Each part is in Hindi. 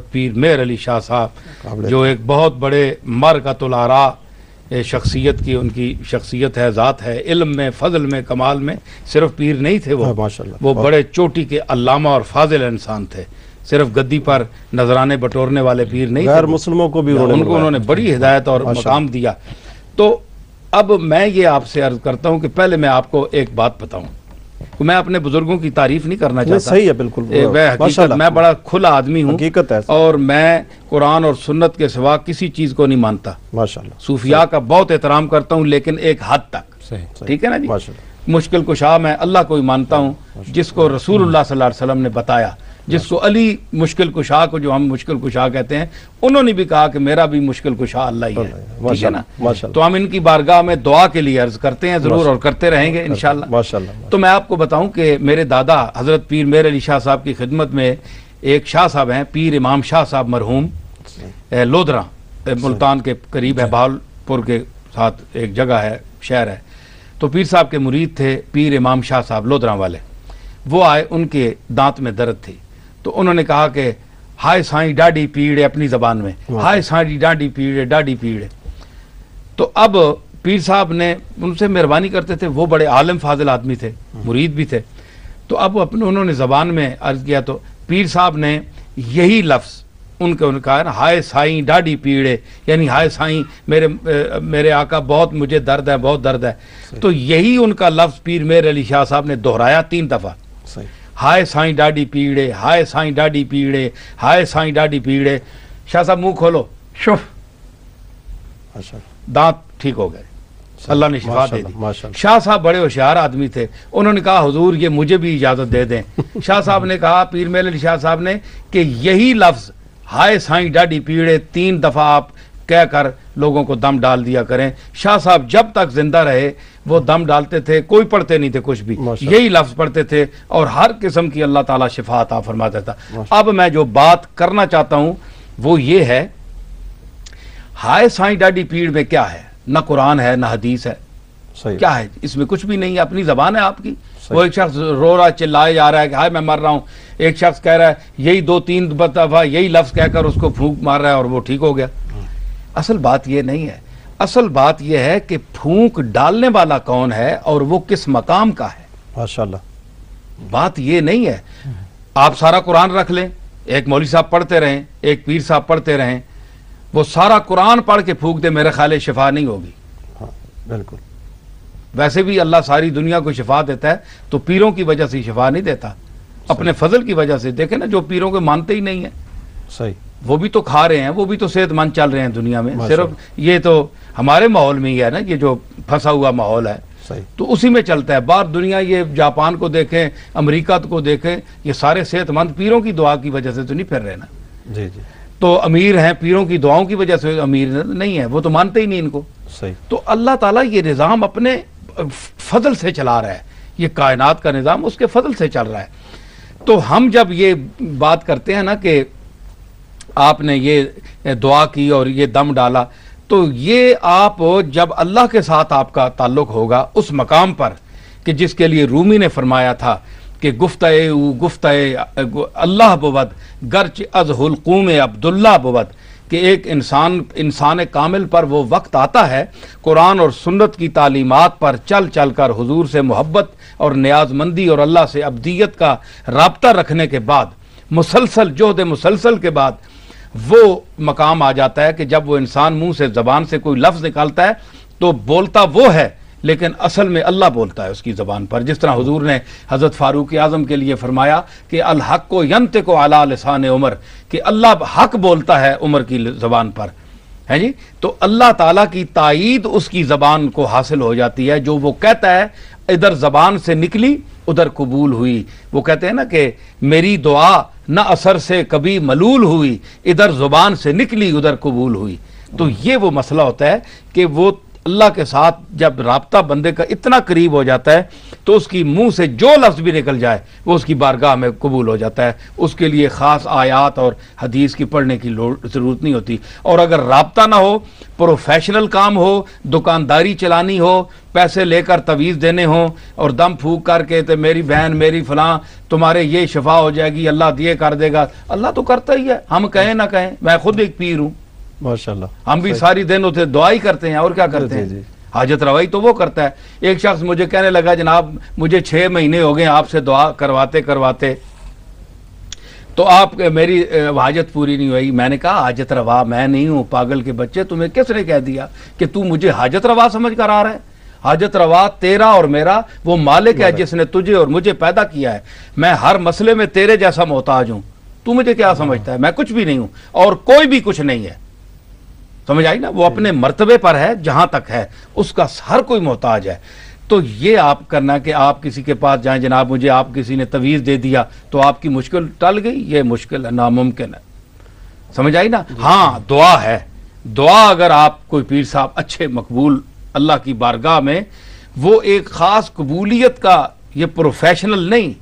पीर मेहर अली शाह साहब जो एक बहुत बड़े मरकतुल-आरा शख्सियत की उनकी शख्सियत है, ज़ात है, इल्म में, फजल में, कमाल में सिर्फ पीर नहीं थे वो बड़े चोटी के अल्लामा और फाजिल इंसान थे। सिर्फ गद्दी पर नजराने बटोरने वाले पीर नहीं थे, मुस्लिमों को भी उन्होंने बड़ी हिदायत और मकाम दिया। तो अब मैं ये आपसे अर्ज करता हूँ कि पहले मैं आपको एक बात बताऊँ, मैं अपने बुजुर्गों की तारीफ नहीं करना चाहता, सही है बिल्कुल, मैं बड़ा खुला आदमी हूँ, हकीकत है, और मैं कुरान और सुन्नत के सिवा किसी चीज को नहीं मानता। माशाल्लाह, सूफिया का बहुत एहतराम करता हूँ लेकिन एक हद तक, ठीक है ना जी। मुश्किल कुशा मैं अल्लाह को ही मानता हूँ जिसको रसूलुल्लाह सल्लल्लाहु अलैहि वसल्लम ने बताया, जिसको अली मुश्किल कुशा को जो हम मुश्किल कुशा कहते हैं, उन्होंने भी कहा कि मेरा भी मुश्किल कुशा अल्लाह ही है, ठीक है ना। तो हम इनकी बारगाह में दुआ के लिए अर्ज करते हैं जरूर और करते रहेंगे इंशाअल्लाह। तो मैं आपको बताऊं कि मेरे दादा हजरत पीर मेहर अली शाह साहब की खिदमत में एक शाह साहब हैं, पीर इमाम शाह साहब मरहूम, लोधरा मुल्तान के करीब है, भावलपुर के साथ एक जगह है, शहर है। तो पीर साहब के मुरीद थे पीर इमाम शाह साहब लोधरा वाले। वो आए, उनके दांत में दर्द थी, तो उन्होंने कहा कि हाय साईं डाडी पीड़े, अपनी जबान में हाय साईं डाडी पीड़े, डाडी पीड़े। तो अब पीर साहब ने उनसे मेहरबानी करते थे, वो बड़े आलिम फाजिल आदमी थे, मुरीद भी थे। तो अब अपने उन्होंने जबान में अर्ज किया, तो पीर साहब ने यही लफ्ज उनका कहा, हाय साईं डाडी पीड़े, यानी हाय साईं मेरे आका बहुत मुझे दर्द है, बहुत दर्द है। तो यही उनका लफ्ज पीर मेहर अली शाह साहब ने दोहराया 3 दफा, हाय साईं डाडी पीड़े, हाय साईं डाडी पीड़े, हाय साईं डाडी पीड़े। शाह साहब मुंह खोलो, शुफ, दांत ठीक हो गए, अल्लाह ने शिफा दे दी। शाह साहब बड़े होशियार आदमी थे, उन्होंने कहा हुजूर ये मुझे भी इजाजत दे दें। शाह साहब ने कहा, पीर मेहर अली शाह साहब ने, कि यही लफ्ज हाय साईं डाडी पीड़े 3 दफा आप कहकर लोगों को दम डाल दिया करें। शाह साहब जब तक जिंदा रहे वो दम डालते थे, कोई पढ़ते नहीं थे कुछ भी, यही लफ्ज पढ़ते थे और हर किस्म की अल्लाह ताला शिफा अता फरमा देता। अब मैं जो बात करना चाहता हूं वो ये है, हाय साईं डाडी पीड़ में क्या है, ना कुरान है ना हदीस है, क्या है इसमें, कुछ भी नहीं है, अपनी जबान है आपकी। वो एक शख्स रो रहा चिल्लाए जा रहा है कि हाय मैं मर रहा हूं, एक शख्स कह रहा है यही 2-3 दफा यही लफ्ज कहकर उसको फूंक मार रहा है और वो ठीक हो गया। असल बात ये नहीं है, असल बात यह है कि फूंक डालने वाला कौन है और वो किस मकाम का है। माशाल्लाह, बात ये नहीं है आप सारा कुरान रख लें, एक मौलवी साहब पढ़ते रहें, एक पीर साहब पढ़ते रहें, वो सारा कुरान पढ़ के फूंक दे, मेरे ख्याल शिफा नहीं होगी। हाँ, बिल्कुल। वैसे भी अल्लाह सारी दुनिया को शिफा देता है, तो पीरों की वजह से शिफा नहीं देता, अपने फजल की वजह से। देखे ना, जो पीरों को मानते ही नहीं है, सही, वो भी तो खा रहे हैं, वो भी तो सेहतमंद चल रहे हैं दुनिया में। सिर्फ ये तो हमारे माहौल में ही है ना, ये जो फंसा हुआ माहौल है, तो उसी में चलता है। बाहर दुनिया, ये जापान को देखें, अमेरिका को देखें, ये सारे सेहतमंद पीरों की दुआ की वजह से तो नहीं फिर रहे ना जी जी। तो अमीर हैं पीरों की दुआओं की वजह से अमीर नहीं है, वो तो मानते ही नहीं इनको। सही। तो अल्लाह ताला ये निज़ाम अपने फजल से चला रहा है, ये कायनात का निज़ाम उसके फजल से चल रहा है। तो हम जब ये बात करते हैं ना कि आपने ये दुआ की और ये दम डाला, तो ये आप जब अल्लाह के साथ आपका ताल्लुक होगा उस मकाम पर कि जिसके लिए रूमी ने फरमाया था कि गुफ्ते अल्लाह बुवद गर्च अज हुलकूम अब्दुल्ला बुवद, कि एक इंसान कामिल पर वो वक्त आता है कुरान और सुन्नत की तालीमात पर चल चल कर हुजूर से मोहब्बत और नियाजमंदी और अल्लाह से अब्दियत का राब्ता रखने के बाद, मुसलसल जोहद मुसलसल के बाद वो मकाम आ जाता है कि जब वो इंसान मुंह से ज़बान से कोई लफ्ज़ निकालता है तो बोलता वो है लेकिन असल में अल्लाह बोलता है उसकी ज़बान पर। जिस तरह हुजूर ने हज़रत फ़ारूक आज़म के लिए फरमाया कि अल हक़ को यंतिक़ु अला लिसान उमर, कि अल्लाह हक बोलता है उमर की ज़बान पर, है जी। तो अल्लाह ताला की तायीद उसकी ज़बान को हासिल हो जाती है, जो वो कहता है इधर ज़बान से निकली उधर कबूल हुई। वो कहते हैं ना कि मेरी दुआ न असर से कभी मलूल हुई, इधर ज़ुबान से निकली उधर कबूल हुई। तो ये वो मसला होता है कि वो अल्लाह के साथ जब राब्ता बंदे का इतना करीब हो जाता है तो उसकी मुंह से जो लफ्ज़ भी निकल जाए वो उसकी बारगाह में कबूल हो जाता है। उसके लिए ख़ास आयात और हदीस की पढ़ने की ज़रूरत नहीं होती। और अगर राब्ता ना हो, प्रोफेशनल काम हो, दुकानदारी चलानी हो, पैसे लेकर तवीज़ देने हो और दम फूक करके तो मेरी बहन मेरी फलां तुम्हारे ये शफा हो जाएगी, अल्लाह ये कर देगा, अल्लाह तो करता ही है, हम कहें ना कहें। मैं खुद एक पीर हूँ माशाल्लाह, हम भी सारी दिन उसे दुआ ही करते हैं और क्या करते हैं, हाजत रवाई तो वो करता है। एक शख्स मुझे कहने लगा जनाब मुझे 6 महीने हो गए आपसे दुआ करवाते करवाते, तो आप मेरी हाजत पूरी नहीं हुई। मैंने कहा हाजत रवा मैं नहीं हूँ, पागल के बच्चे, तुम्हें किसने कह दिया कि तू मुझे हाजत रवा समझ कर आ रहा है? हाजत रवा तेरा और मेरा वो मालिक है जिसने तुझे और मुझे पैदा किया है। मैं हर मसले में तेरे जैसा मोहताज हूँ, तू मुझे क्या समझता है? मैं कुछ भी नहीं हूँ और कोई भी कुछ नहीं है। समझ आई ना? वो अपने मर्तबे पर है, जहां तक है उसका हर कोई मोहताज है। तो ये आप करना कि आप किसी के पास जाएं, जनाब मुझे आप किसी ने तवीज़ दे दिया तो आपकी मुश्किल टल गई, ये मुश्किल है, नामुमकिन है। समझ आई ना? हाँ, दुआ है। दुआ अगर आप कोई पीर साहब अच्छे मकबूल अल्लाह की बारगाह में, वो एक ख़ास कबूलियत का, ये प्रोफेशनल नहीं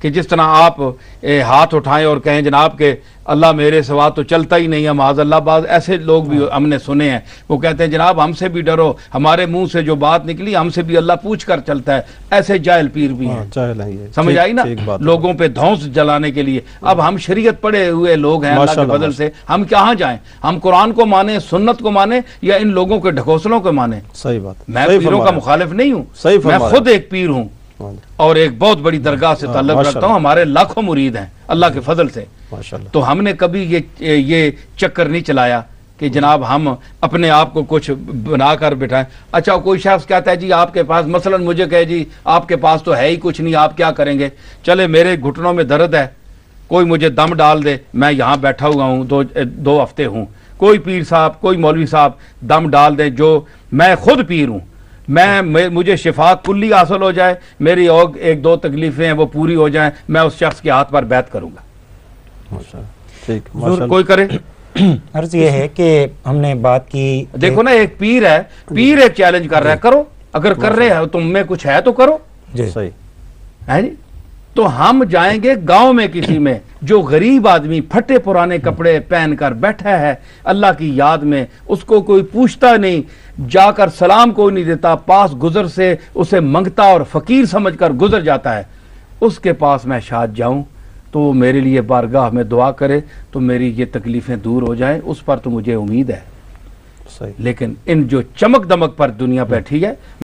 कि जिस तरह आप हाथ उठाएं और कहें जनाब के अल्लाह मेरे सिवा तो चलता ही नहीं है, माज़अल्लाह। बाज़ ऐसे लोग भी हमने सुने हैं, वो कहते हैं जनाब हमसे भी डरो, हमारे मुंह से जो बात निकली हमसे भी अल्लाह पूछ कर चलता है। ऐसे जाहिल पीर भी हैं। समझ आई ना? लोगों पे धौंस जलाने के लिए। अब हम शरीयत पढ़े हुए लोग हैं अल्लाह के बदल से, हम कहाँ जाएं? हम कुरान को माने, सुन्नत को माने, या इन लोगों के ढकोसलों को माने? सही बात। मैं पीरों का मुखालिफ नहीं हूँ, मैं खुद एक पीर हूँ और एक बहुत बड़ी दरगाह से ताल्लुक रखता हूँ। हमारे लाखों मुरीद हैं अल्लाह के फजल से। तो हमने कभी ये चक्कर नहीं चलाया कि जनाब हम अपने आप को कुछ बनाकर बिठाएं। अच्छा, कोई शख्स कहता है जी आपके पास, मसलन मुझे कहे जी आपके पास तो है ही कुछ नहीं, आप क्या करेंगे? चले मेरे घुटनों में दर्द है, कोई मुझे दम डाल दे, मैं यहाँ बैठा हुआ हूँ, दो हफ्ते हूँ, कोई पीर साहब कोई मौलवी साहब दम डाल दे, जो मैं खुद पीर हूँ, मुझे शिफा कुल्ली हासिल हो जाए, मेरी और 1-2 तकलीफें हैं वो पूरी हो जाएं, मैं उस शख्स के हाथ पर बैत करूंगा। ठीक, कोई करे। अर्ज ये है कि हमने बात की, देखो ना एक पीर है, पीर एक चैलेंज कर रहा है, करो, अगर कर रहे हो तुम में कुछ है तो करो जी। सही है जी। तो हम जाएंगे गांव में किसी में जो गरीब आदमी फटे पुराने कपड़े पहनकर बैठा है अल्लाह की याद में, उसको कोई पूछता नहीं, जाकर सलाम कोई नहीं देता, पास गुजर से उसे मंगता और फकीर समझकर गुजर जाता है, उसके पास मैं शायद जाऊं तो वो मेरे लिए बारगाह में दुआ करे तो मेरी ये तकलीफें दूर हो जाएं, उस पर तो मुझे उम्मीद है। सही। लेकिन इन जो चमक दमक पर दुनिया बैठी है